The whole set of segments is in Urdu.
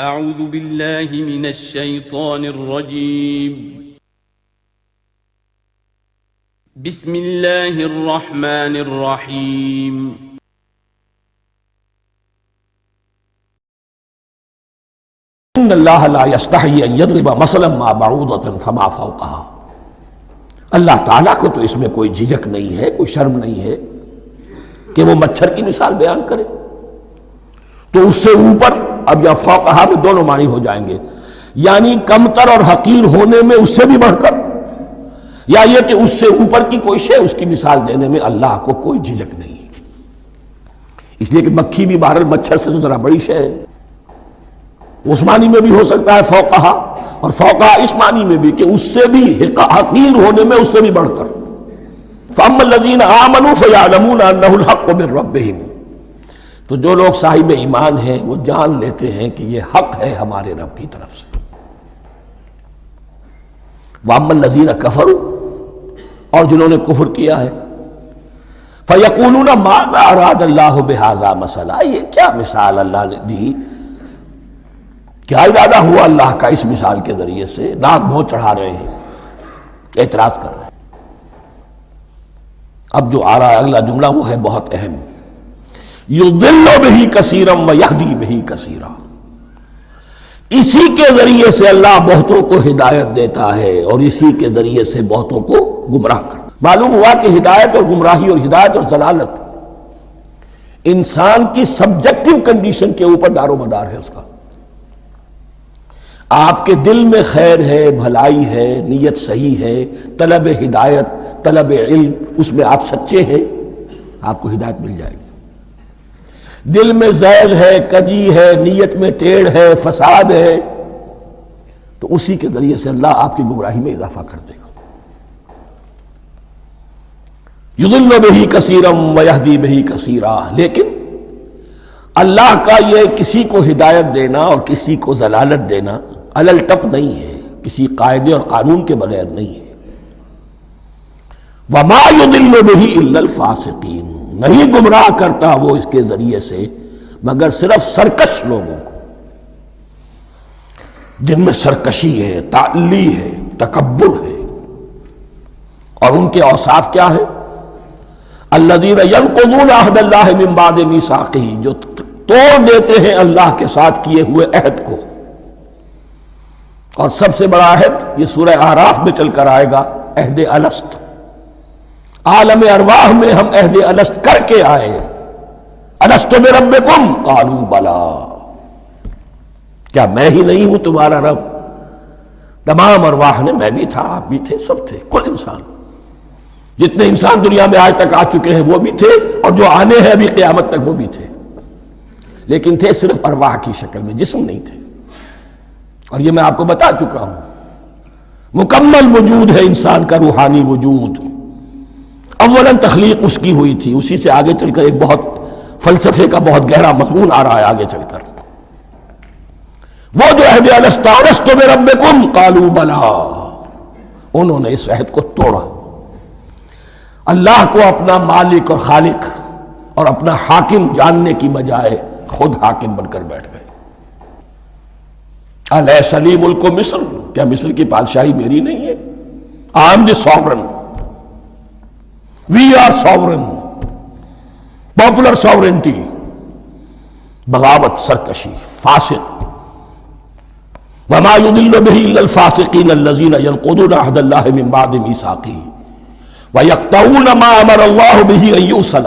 اعوذ باللہ من الشیطان الرجیم بسم اللہ الرحمن الرحیم ان اللہ لا یستحی ان یضرب مثلا ما بعوضۃ فما فوقها۔ اللہ تعالیٰ کو تو اس میں کوئی جھجک نہیں ہے، کوئی شرم نہیں ہے کہ وہ مچھر کی مثال بیان کرے، تو اس سے اوپر، اب یا فوقہا میں دونوں معنی ہو جائیں گے، یعنی کمتر اور حقیر ہونے میں اس سے بھی بڑھ کر، یا یہ کہ اس سے اوپر کی کوئی شے اس کی مثال دینے میں اللہ کو کوئی جھجک نہیں، اس لیے کہ مکھی بھی بہرحال مچھر سے تو ذرا بڑی شے ہے۔ اس معنی میں بھی ہو سکتا ہے فوقہا، اور فوقہا اس معنی میں بھی کہ اس سے بھی حقیر ہونے میں اس سے بھی بڑھ کر۔ فَأَمَّا الَّذِينَ آمَنُوا فَيَعْلَمُونَ أَنَّهُ الْحَقُّ مِنْ رَبِّهِمْ، تو جو لوگ صاحب ایمان ہیں وہ جان لیتے ہیں کہ یہ حق ہے ہمارے رب کی طرف سے۔ وَأَمَّا الَّذِينَ كَفَرُوا، اور جنہوں نے کفر کیا ہے، فَيَقُولُونَ مَاذَا أَرَادَ اللَّهُ بِهَذَا مَثَلًا، یہ کیا مثال اللہ نے دی، کیا ارادہ ہوا اللہ کا اس مثال کے ذریعے سے، ناک منہ چڑھا رہے ہیں، اعتراض کر رہے ہیں۔ اب جو آ رہا ہے اگلا جملہ وہ ہے بہت اہم، یضل بہ کثیرا ویہدی بہ کثیرا، اسی کے ذریعے سے اللہ بہتوں کو ہدایت دیتا ہے اور اسی کے ذریعے سے بہتوں کو گمراہ کرتا۔ معلوم ہوا کہ ہدایت اور گمراہی اور ہدایت اور ضلالت انسان کی سبجیکٹو کنڈیشن کے اوپر دار و مدار ہے اس کا۔ آپ کے دل میں خیر ہے، بھلائی ہے، نیت صحیح ہے، طلب ہدایت، طلب علم، اس میں آپ سچے ہیں، آپ کو ہدایت مل جائے گی۔ دل میں زیغ ہے، کجی ہے، نیت میں ٹیڑھ ہے، فساد ہے، تو اسی کے ذریعے سے اللہ آپ کی گمراہی میں اضافہ کر دے گا۔ یضل بہ کثیرا ویہدی بہ کثیرا، لیکن اللہ کا یہ کسی کو ہدایت دینا اور کسی کو ضلالت دینا علل ٹپ نہیں ہے، کسی قاعدے اور قانون کے بغیر نہیں ہے۔ وَمَا يُضِلُّ بِهِ إِلَّا الْفَاسِقِينَ، نہیں گمراہ کرتا وہ اس کے ذریعے سے مگر صرف سرکش لوگوں کو، جن میں سرکشی ہے، تعلی ہے، تکبر ہے، اور ان کے اوصاف کیا ہے؟ الَّذِينَ يَنقُضُونَ عَهْدَ اللَّهِ مِن بَعْدِ مِيثَاقِهِ، جو توڑ دیتے ہیں اللہ کے ساتھ کیے ہوئے عہد کو۔ اور سب سے بڑا عہد یہ سورہ اعراف میں چل کر آئے گا، عہد الست۔ عالم ارواح میں ہم عہد الست کر کے آئے، الست بربکم قالوا بلا، کیا میں ہی نہیں ہوں تمہارا رب؟ تمام ارواح نے میں بھی تھا، آپ بھی تھے، سب تھے، کل انسان، جتنے انسان دنیا میں آج تک آ چکے ہیں وہ بھی تھے، اور جو آنے ہیں ابھی قیامت تک وہ بھی تھے، لیکن تھے صرف ارواح کی شکل میں، جسم نہیں تھے۔ اور یہ میں آپ کو بتا چکا ہوں، مکمل وجود ہے انسان کا روحانی وجود۔ اولاً تخلیق اس کی ہوئی تھی، اسی سے آگے چل کر ایک بہت فلسفے کا بہت گہرا مضمون آ رہا ہے آگے چل کر۔ وہ جو عہد الست الست بربکم قالوا بلا، انہوں نے اس عہد کو توڑا، اللہ کو اپنا مالک اور خالق اور اپنا حاکم جاننے کی بجائے خود حاکم بن کر بیٹھ گئے۔ الیس لی ملک مصر، کیا مصر کی بادشاہی میری نہیں ہے؟ I am the sovereign, we are sovereign, popular sovereignty, بغاوت، سرکشی، فاسق۔ وما يضل به الا الفاسقين الذين ينقضون عهد الله من بعد ميثاقه ويقطعون ما امر الله به ان يوصل،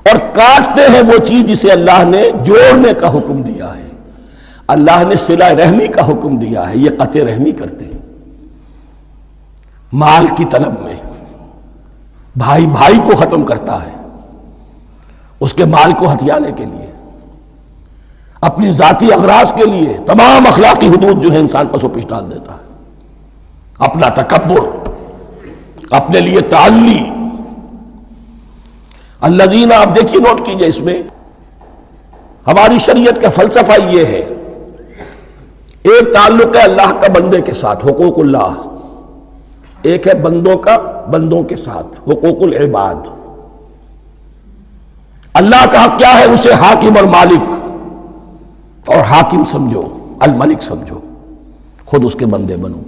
اور کاٹتے ہیں وہ چیز جسے اللہ نے جوڑنے کا حکم دیا ہے۔ اللہ نے صلہ رحمی کا حکم دیا ہے، یہ قطع رحمی کرتے ہیں۔ مال کی طلب میں بھائی بھائی کو ختم کرتا ہے، اس کے مال کو ہتھیانے کے لیے، اپنی ذاتی اغراض کے لیے تمام اخلاقی حدود جو ہے انسان پس و پیش ڈال دیتا ہے، اپنا تکبر، اپنے لیے تعلی۔ الذین، آپ دیکھیے نوٹ کیجئے، اس میں ہماری شریعت کا فلسفہ یہ ہے، ایک تعلق ہے اللہ کا بندے کے ساتھ، حقوق اللہ، ایک ہے بندوں کا بندوں کے ساتھ، حقوق العباد۔ اللہ کا حق کیا ہے؟ اسے حاکم اور مالک، اور حاکم سمجھو، الملک سمجھو، خود اس کے بندے بنو۔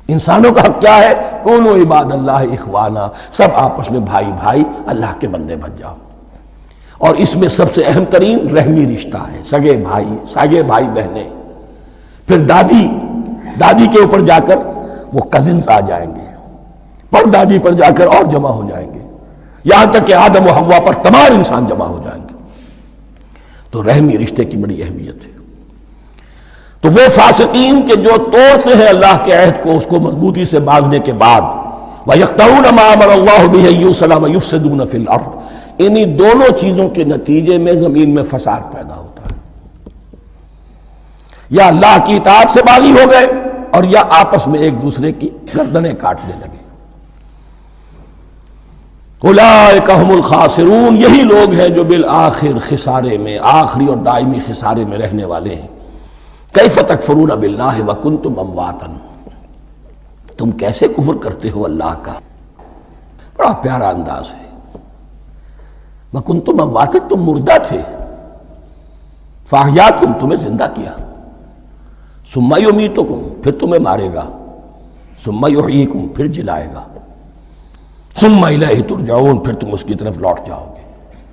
انسانوں کا حق کیا ہے؟ کونوا عباد اللہ اخوانا، سب آپس میں بھائی بھائی اللہ کے بندے بن جاؤ۔ اور اس میں سب سے اہم ترین رحمی رشتہ ہے، سگے بھائی بہنیں، پھر دادی کے اوپر جا کر وہ کزنز آ جائیں گے، پر دادی پر جا کر اور جمع ہو جائیں گے، یہاں تک کہ آدم و حوا پر تمام انسان جمع ہو جائیں گے۔ تو رحمی رشتے کی بڑی اہمیت ہے۔ تو وہ فاسقین کے جو توڑتے ہیں اللہ کے عہد کو، اس کو مضبوطی سے باندھنے کے بعد وَيَقْطَعُونَ مَا أَمَرَ اللَّهُ بِهِ أَن يُوصَلَ وَيُفْسِدُونَ فِي الْأَرْضِ، انہی دونوں چیزوں کے نتیجے میں زمین میں فساد پیدا ہوتا ہے۔ یا اللہ کی اطاعت سے باغی ہو گئے اور یا آپس میں ایک دوسرے کی گردنیں کاٹنے لگے۔ اولئک ھم الخاسرون، یہی لوگ ہیں جو بالآخر خسارے میں، آخری اور دائمی خسارے میں رہنے والے ہیں۔ کیف تکفرون باللہ وکنتم امواتا، تم کیسے کفر کرتے ہو اللہ کا؟ بڑا پیارا انداز ہے۔ وکنتم امواتا، تم مردہ تھے، فاحیاکم، تمہیں زندہ کیا، ثم یمیتکم، پھر تمہیں مارے گا، ثم یحییکم، پھر جلائے گا، ثم الیہ ترجعون، پھر تم اس کی طرف لوٹ جاؤ گے،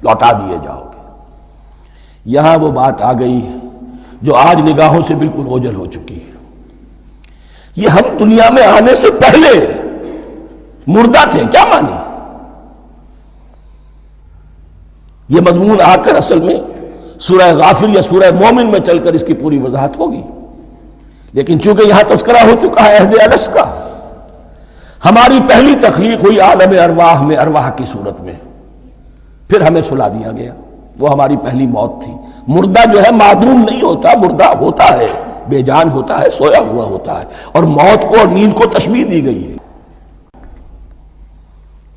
لوٹا دیے جاؤ گے۔ یہاں وہ بات آ گئی جو آج نگاہوں سے بالکل اوجھل ہو چکی ہے۔ یہ ہم دنیا میں آنے سے پہلے مردہ تھے، کیا مانی؟ یہ مضمون آ کر اصل میں سورہ غافر یا سورہ مومن میں چل کر اس کی پوری وضاحت ہوگی، لیکن چونکہ یہاں تذکرہ ہو چکا ہے عہد الست کا، ہماری پہلی تخلیق ہوئی عالم ارواح میں، ارواح کی صورت میں، پھر ہمیں سلا دیا گیا، وہ ہماری پہلی موت تھی۔ مردہ جو ہے معدوم نہیں ہوتا، مردہ ہوتا ہے، بے جان ہوتا ہے، سویا ہوا ہوتا ہے، اور موت کو اور نیند کو تشبیہ دی گئی ہے۔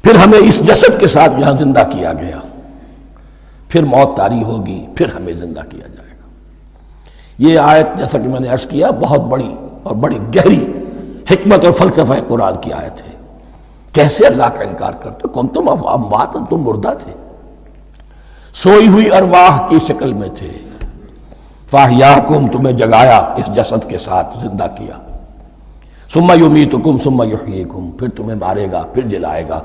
پھر ہمیں اس جسد کے ساتھ یہاں زندہ کیا گیا، پھر موت طاری ہوگی، پھر ہمیں زندہ کیا جائے گا۔ یہ آیت جیسا کہ میں نے عرض کیا بہت بڑی اور بڑی گہری حکمت اور فلسفہ قرآن کی آیت ہے۔ کیسے اللہ کا انکار کرتے؟ کنتم اموات، تم مردہ تھے، سوئی ہوئی ارواح کی شکل میں تھے، فاحیاکم، تمہیں جگایا اس جسد کے ساتھ، زندہ کیا، ثم یمیتکم ثم یحییکم، پھر تمہیں مارے گا، پھر جلائے گا،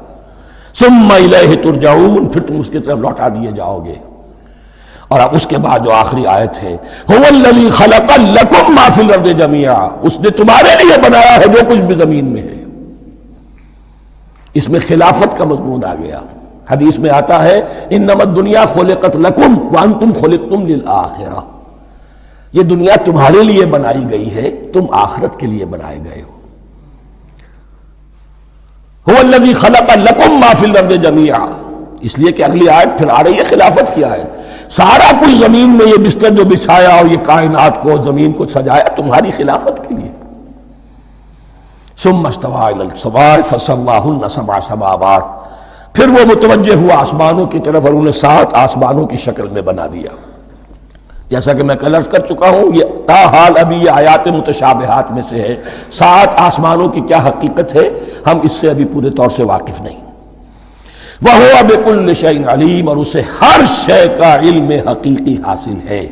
ثم الیہ ترجعون، پھر تم اس کی طرف لوٹا دیے جاؤ گے۔ اور اب اس کے بعد جو آخری آیت ہے، هو الذی خلق لکم ما فی الارض جمیعا، اس نے تمہارے لیے بنایا ہے جو کچھ بھی زمین میں ہے۔ اس میں خلافت کا مضمون آ گیا۔ حدیث میں آتا ہے انما الدنیا خلقت لکم وانتم خلقتم للآخرہ، یہ دنیا تمہارے لیے بنائی گئی ہے، تم آخرت کے لیے بنائے گئے ہو۔ هو الذی خلق لکم ما فی الارض جمیعا، اس لیے کہ اگلی آیت پھر آ رہی ہے خلافت کی آیت۔ سارا کچھ زمین میں یہ بستر جو بچھایا اور یہ کائنات کو، زمین کو سجایا تمہاری خلافت کے لیے۔ ثم استوى الى السماء فسواهن سبع سماوات، پھر وہ متوجہ ہوا آسمانوں کی طرف اور انہیں 7 آسمانوں کی شکل میں بنا دیا۔ جیسا کہ میں کل عرض کر چکا ہوں، یہ تاحال ابھی یہ آیات متشابہات میں سے ہے۔ 7 آسمانوں کی کیا حقیقت ہے ہم اس سے ابھی پورے طور سے واقف نہیں۔ وَهُوَ بِكُلِّ شَيْءٍ عَلِيمٌ، اور اسے ہر شے کا علم حقیقی حاصل ہے۔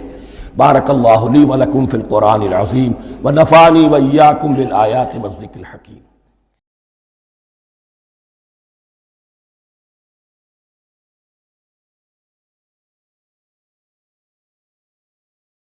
بارک اللہ لی ولکم فی القرآن العظیم ونفعنی وإیاکم بالآیات والذکر الحکیم۔